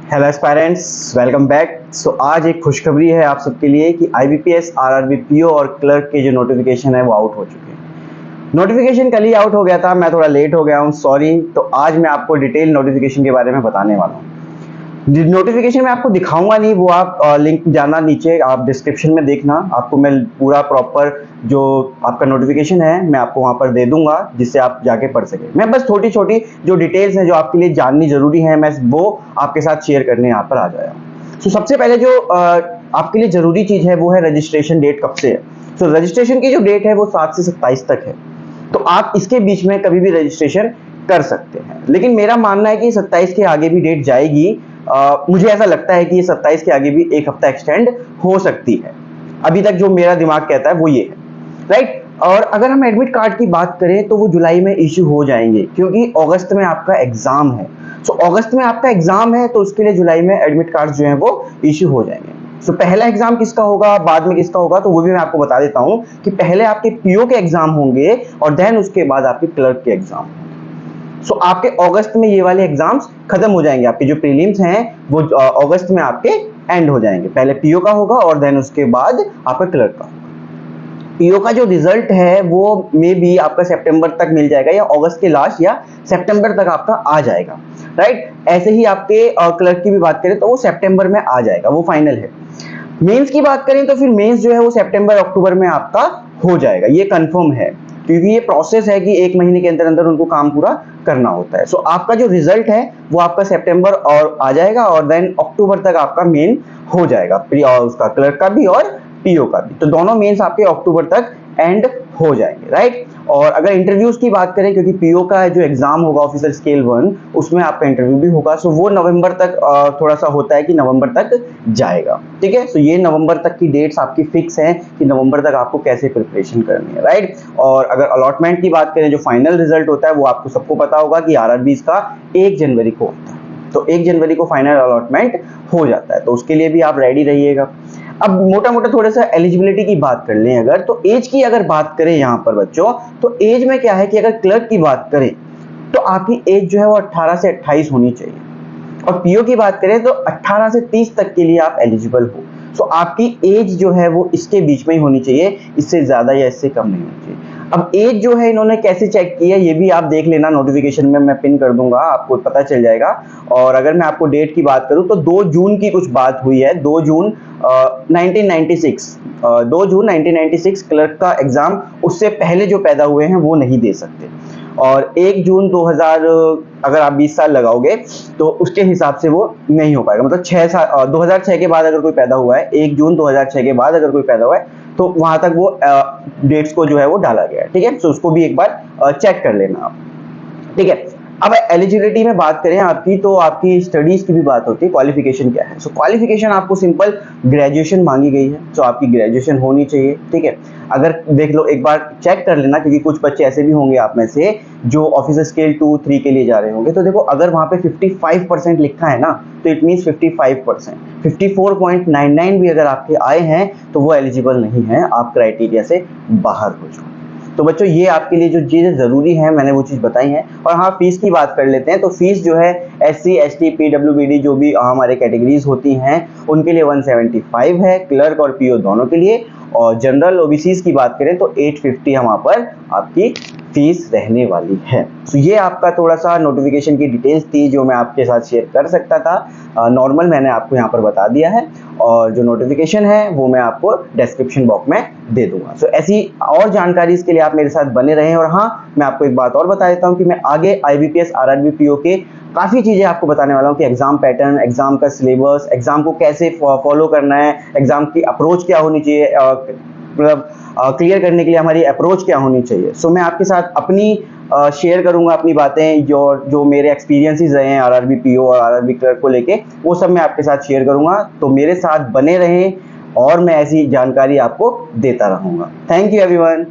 Hello aspirants, welcome back. आज एक खुशखबरी है आप सबके लिए कि आईबीपीएस, आरआरबी, पीओ और क्लर्क के जो नोटिफिकेशन है वो आउट हो चुके हैं। नोटिफिकेशन कल ही आउट हो गया था, मैं थोड़ा लेट हो गया हूँ, सॉरी। तो आज मैं आपको डिटेल नोटिफिकेशन के बारे में बताने वाला हूँ। नोटिफिकेशन में आपको दिखाऊंगा नहीं, वो आप लिंक जाना नीचे, आप डिस्क्रिप्शन में देखना, आपको मैं पूरा प्रॉपर जो आपका नोटिफिकेशन है मैं आपको वहां पर दे दूंगा, जिससे आप जाके पढ़ सके। मैं बस छोटी छोटी जो डिटेल्स हैं जो आपके लिए जाननी जरूरी है, मैं वो आपके साथ शेयर करने यहाँ पर आ जाया। तो सबसे पहले जो आपके लिए जरूरी चीज है वो है रजिस्ट्रेशन डेट कब से है। तो रजिस्ट्रेशन की जो डेट है वो 7 से 27 तक है। तो आप इसके बीच में कभी भी रजिस्ट्रेशन कर सकते हैं, लेकिन मेरा मानना है कि 27 के आगे भी डेट जाएगी। मुझे ऐसा लगता है कि ये 27 के आगे भी एक हफ्ता एक्सटेंड हो सकती है। अभी तक जो मेरा दिमाग कहता है वो ये है, राइट। और अगर हम एडमिट कार्ड की बात करें तो वो जुलाई में इश्यू हो जाएंगे, क्योंकि अगस्त में आपका एग्जाम है। सो अगस्त में आपका एग्जाम है, तो उसके लिए जुलाई में एडमिट कार्ड जो है वो इश्यू हो जाएंगे। सो पहला एग्जाम किसका होगा, बाद में किसका होगा, तो वो भी मैं आपको बता देता हूं कि पहले आपके पीओ के एग्जाम होंगे और देन उसके बाद आपके क्लर्क के एग्जाम। सो आपके अगस्त में ये वाले एग्जाम्स खत्म हो जाएंगे। आपके जो प्रीलिम्स हैं वो अगस्त में आपके एंड हो जाएंगे। पहले पीओ का होगा और देन उसके बाद आपका क्लर्क का। पीओ का जो रिजल्ट है वो मे बी आपका सितंबर तक मिल जाएगा, या अगस्त के लास्ट या सितंबर तक आपका आ जाएगा, राइट। ऐसे ही आपके क्लर्क की भी बात करें तो वो सितंबर में आ जाएगा, वो फाइनल है। मेंस की बात करें तो फिर मेंस जो है वो सितंबर अक्टूबर में आपका हो जाएगा, ये कंफर्म है, क्योंकि ये प्रोसेस है कि 1 महीने के अंदर अंदर उनको काम पूरा करना होता है। सो आपका जो रिजल्ट है वो आपका सितंबर और आ जाएगा, और देन अक्टूबर तक आपका मेन हो जाएगा, और उसका क्लर्क का भी और पीओ का भी। तो दोनों मेंस आपके अक्टूबर तक एंड हो जाएंगे, राइट। और अगर इंटरव्यूज की बात करें, क्योंकि पीओ का जो एग्जाम होगा ऑफिसर स्केल 1, उसमें आपका इंटरव्यू भी होगा, सो वो नवंबर तक थोड़ा सा होता है कि नवंबर तक जाएगा, ठीक है। सो ये नवंबर तक की डेट्स आपकी फिक्स हैं कि नवंबर तक आपको कैसे प्रिपरेशन करनी है, राइट। और अगर अलॉटमेंट की बात करें, जो फाइनल रिजल्ट होता है वो आपको सबको पता होगा कि आरआरबी का 1 जनवरी को होता है। तो 1 जनवरी को फाइनल अलॉटमेंट हो जाता है, तो उसके लिए भी आप रेडी रहिएगा। अब मोटा मोटा थोड़ा सा एलिजिबिलिटी की बात कर लें, अगर तो एज की अगर बात करें यहाँ पर बच्चों, तो एज में क्या है कि अगर क्लर्क की बात करें तो आपकी एज जो है वो 18 से 28 होनी चाहिए, और पीओ की बात करें तो 18 से 30 तक के लिए आप एलिजिबल हो। सो आपकी एज जो है वो इसके बीच में ही होनी चाहिए, इससे ज्यादा या इससे कम नहीं होनी चाहिए। अब एज जो है इन्होंने कैसे चेक की है ये भी आप देख लेना, नोटिफिकेशन में मैं पिन कर दूंगा, आपको पता चल जाएगा। और अगर मैं आपको डेट की बात करूं तो 2 जून की कुछ बात हुई है, 2 जून 1996, 2 जून 1996 क्लर्क का एग्जाम, उससे पहले जो पैदा हुए हैं वो नहीं दे सकते। और 1 जून 2000, अगर आप 20 साल लगाओगे तो उसके हिसाब से वो नहीं हो पाएगा, मतलब 6 साल, 2006 के बाद अगर कोई पैदा हुआ है, 1 जून 2006 के बाद अगर कोई पैदा हुआ है तो वहां तक वो डेट्स को जो है वो डाला गया है, ठीक है। तो उसको भी एक बार चेक कर लेना आप, ठीक है। अब एलिजिबिलिटी में बात करें आपकी, तो आपकी स्टडीज की भी बात होती है, क्वालिफिकेशन क्या है। सो क्वालिफिकेशन आपको सिंपल ग्रेजुएशन मांगी गई है, तो आपकी ग्रेजुएशन होनी चाहिए, ठीक है। अगर देख लो, एक बार चेक कर लेना, क्योंकि कुछ बच्चे ऐसे भी होंगे आप में से जो ऑफिसर स्केल 2, 3 के लिए जा रहे होंगे। तो देखो, अगर वहां पे 55% लिखा है ना, तो इट मीन 55%, 54.99 भी अगर आपके आए हैं तो वो एलिजिबल नहीं है, आप क्राइटेरिया से बाहर हो जाओ। तो बच्चों, ये आपके लिए जो चीज़ें ज़रूरी हैं मैंने वो चीज़ बताई हैं। और हाँ, फीस की बात कर लेते हैं। तो फीस जो है SC, ST, PWBD जो भी हमारे कैटेगरीज होती हैं उनके लिए 175 है, क्लर्क और पीओ दोनों के लिए। और जनरल OBCs की बात करें तो 850 वहाँ पर आपकी फीस रहने वाली है। तो ये आपका थोड़ा सा नोटिफिकेशन की डिटेल्स थी जो मैं आपके साथ शेयर कर सकता था। नॉर्मल मैंने आपको यहाँ पर बता दिया है, और जो नोटिफिकेशन है वो मैं आपको डिस्क्रिप्शन बॉक्स में दे दूंगा। सो ऐसी और जानकारी के लिए आप मेरे साथ बने रहें। और हाँ, मैं आपको एक बात और बता देता हूँ कि मैं आगे IBPS, RRB, PO के काफ़ी चीज़ें आपको बताने वाला हूँ कि एग्जाम पैटर्न, एग्जाम का सिलेबस, एग्जाम को कैसे फॉलो करना है, एग्जाम की अप्रोच क्या होनी चाहिए, मतलब क्लियर करने के लिए हमारी अप्रोच क्या होनी चाहिए। सो मैं आपके साथ अपनी शेयर करूंगा अपनी बातें, जो जो मेरे एक्सपीरियंसेस रहे हैं RRB, PO और RRB क्लर्क को लेके, वो सब मैं आपके साथ शेयर करूंगा। तो मेरे साथ बने रहें और मैं ऐसी जानकारी आपको देता रहूंगा। Thank you everyone.